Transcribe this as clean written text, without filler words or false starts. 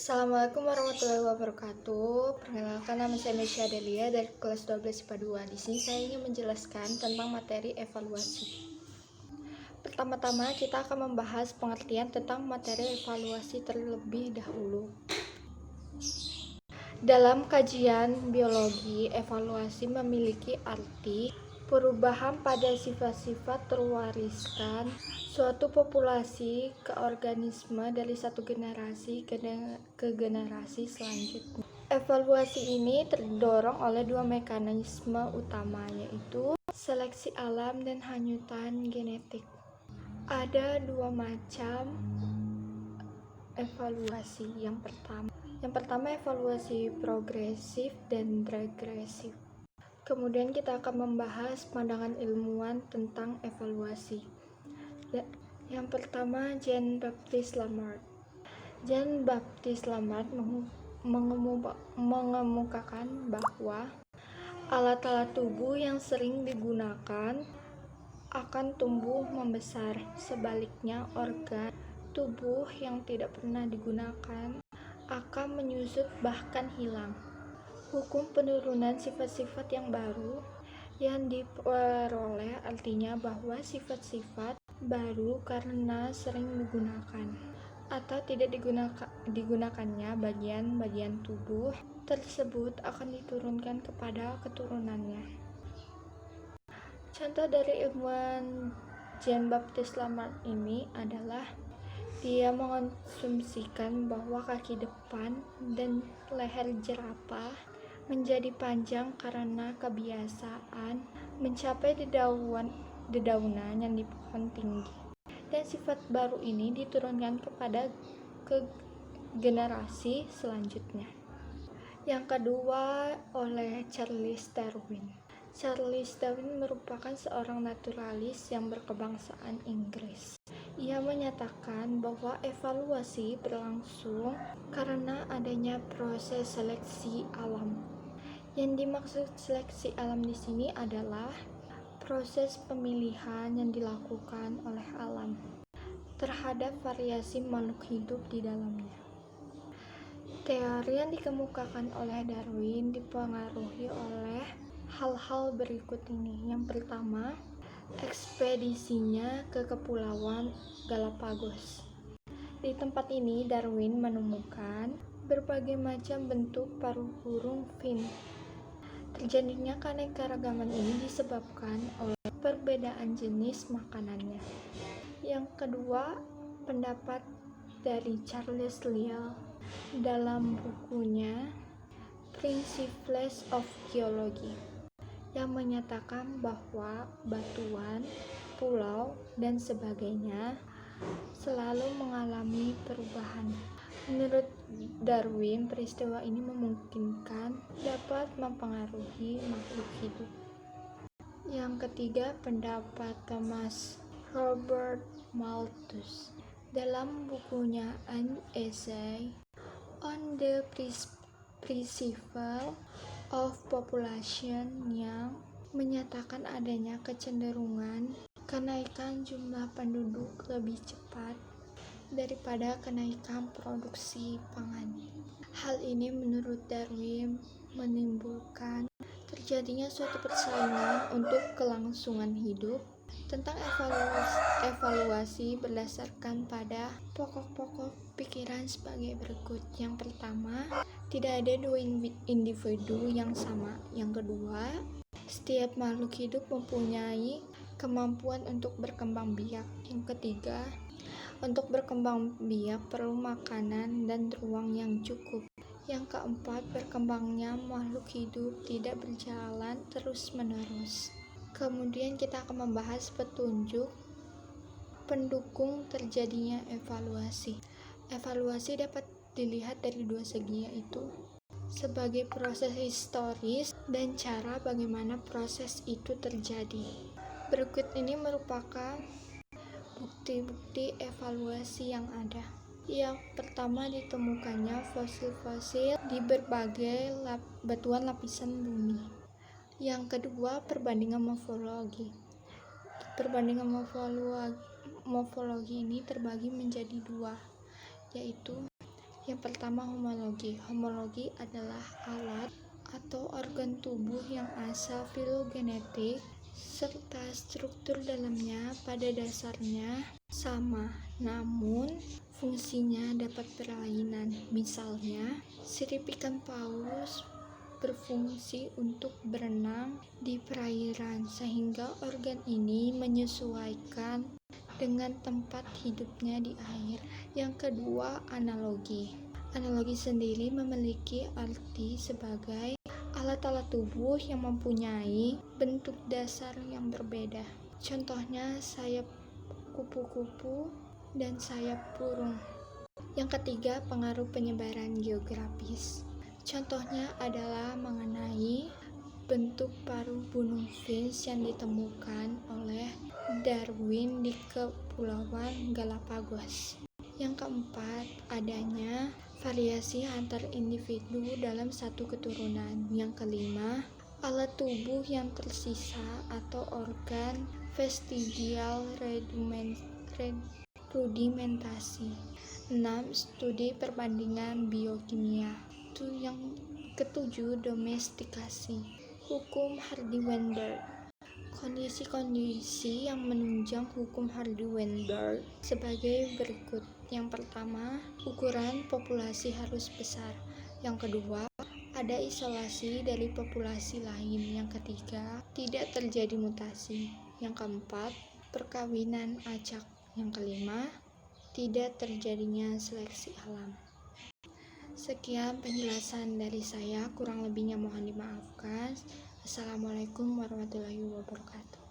Assalamualaikum warahmatullahi wabarakatuh. Perkenalkan, nama saya Mesya Delia dari kelas 12 IPA 2. Di sini saya ingin menjelaskan tentang materi evaluasi. Pertama-tama kita akan membahas pengertian tentang materi evaluasi terlebih dahulu. Dalam kajian biologi, evaluasi memiliki arti perubahan pada sifat-sifat terwariskan suatu populasi ke organisme dari satu generasi ke generasi selanjutnya. Evaluasi ini terdorong oleh dua mekanisme utama, yaitu seleksi alam dan hanyutan genetik. Ada dua macam evaluasi. Yang pertama evaluasi progresif dan regresif. Kemudian kita akan membahas pandangan ilmuwan tentang evaluasi. Yang pertama, Jean-Baptiste Lamarck. Jean-Baptiste Lamarck mengemukakan bahwa alat-alat tubuh yang sering digunakan akan tumbuh membesar. Sebaliknya, organ tubuh yang tidak pernah digunakan akan menyusut bahkan hilang. Hukum penurunan sifat-sifat yang baru yang diperoleh artinya bahwa sifat-sifat baru karena sering digunakan atau tidak digunakannya bagian-bagian tubuh tersebut akan diturunkan kepada keturunannya. Contoh dari ilmuwan Jean-Baptiste Lamarck ini adalah dia mengasumsikan bahwa kaki depan dan leher jerapah menjadi panjang karena kebiasaan mencapai dedaunan yang di pohon tinggi, dan sifat baru ini diturunkan kepada generasi selanjutnya. Yang kedua, oleh Charles Darwin. Charles Darwin merupakan seorang naturalis yang berkebangsaan Inggris. Ia menyatakan bahwa evaluasi berlangsung karena adanya proses seleksi alam. Yang dimaksud seleksi alam di sini adalah proses pemilihan yang dilakukan oleh alam terhadap variasi makhluk hidup di dalamnya. Teori yang dikemukakan oleh Darwin dipengaruhi oleh hal-hal berikut ini. Yang pertama, ekspedisinya ke Kepulauan Galapagos. Di tempat ini Darwin menemukan berbagai macam bentuk paruh burung finch. Terjadinya keanekaragaman ini disebabkan oleh perbedaan jenis makanannya. Yang kedua, pendapat dari Charles Lyell dalam bukunya Principles of Geology, yang menyatakan bahwa batuan, pulau, dan sebagainya selalu mengalami perubahan. Menurut Darwin, peristiwa ini memungkinkan dapat mempengaruhi makhluk hidup. Yang ketiga, pendapat Thomas Robert Malthus dalam bukunya An Essay on the Principle of Population, yang menyatakan adanya kecenderungan kenaikan jumlah penduduk lebih cepat daripada kenaikan produksi pangan. Hal ini menurut Darwin menimbulkan terjadinya suatu persaingan untuk kelangsungan hidup. Tentang evaluasi berdasarkan pada pokok-pokok pikiran sebagai berikut. Yang pertama, tidak ada dua individu yang sama. Yang kedua, setiap makhluk hidup mempunyai kemampuan untuk berkembang biak. Yang ketiga, untuk berkembang biak perlu makanan dan ruang yang cukup. Yang keempat, berkembangnya makhluk hidup tidak berjalan terus-menerus. Kemudian kita akan membahas petunjuk pendukung terjadinya evaluasi. Evaluasi dapat dilihat dari dua segi, yaitu sebagai proses historis dan cara bagaimana proses itu terjadi. Berikut ini merupakan bukti-bukti evaluasi yang ada. Yang pertama, ditemukannya fosil-fosil di berbagai batuan lapisan bumi. Yang kedua, perbandingan morfologi. Perbandingan morfologi ini terbagi menjadi dua, yaitu Yang pertama, homologi. Homologi adalah alat atau organ tubuh yang asal filogenetik serta struktur dalamnya pada dasarnya sama, namun fungsinya dapat berlainan. Misalnya, sirip ikan paus berfungsi untuk berenang di perairan, sehingga organ ini menyesuaikan dengan tempat hidupnya di air. Yang kedua, analogi. Analogi sendiri memiliki arti sebagai alat-alat tubuh yang mempunyai bentuk dasar yang berbeda. Contohnya sayap kupu-kupu dan sayap burung. Yang ketiga, pengaruh penyebaran geografis. Contohnya adalah mengenai bentuk paruh gunung Finch yang ditemukan oleh Darwin di Kepulauan Galapagos. Yang keempat, adanya variasi antar individu dalam satu keturunan. Yang kelima, alat tubuh yang tersisa atau organ vestigial rudimentasi. 6. Studi perbandingan biokimia. Yang ketujuh, domestikasi. Hukum Hardy-Weinberg. Kondisi-kondisi yang menunjang hukum Hardy-Weinberg sebagai berikut. Yang pertama, ukuran populasi harus besar. Yang kedua, ada isolasi dari populasi lain. Yang ketiga, tidak terjadi mutasi. Yang keempat, perkawinan acak. Yang kelima, tidak terjadinya seleksi alam. Sekian penjelasan dari saya, kurang lebihnya mohon dimaafkan. Assalamualaikum warahmatullahi wabarakatuh.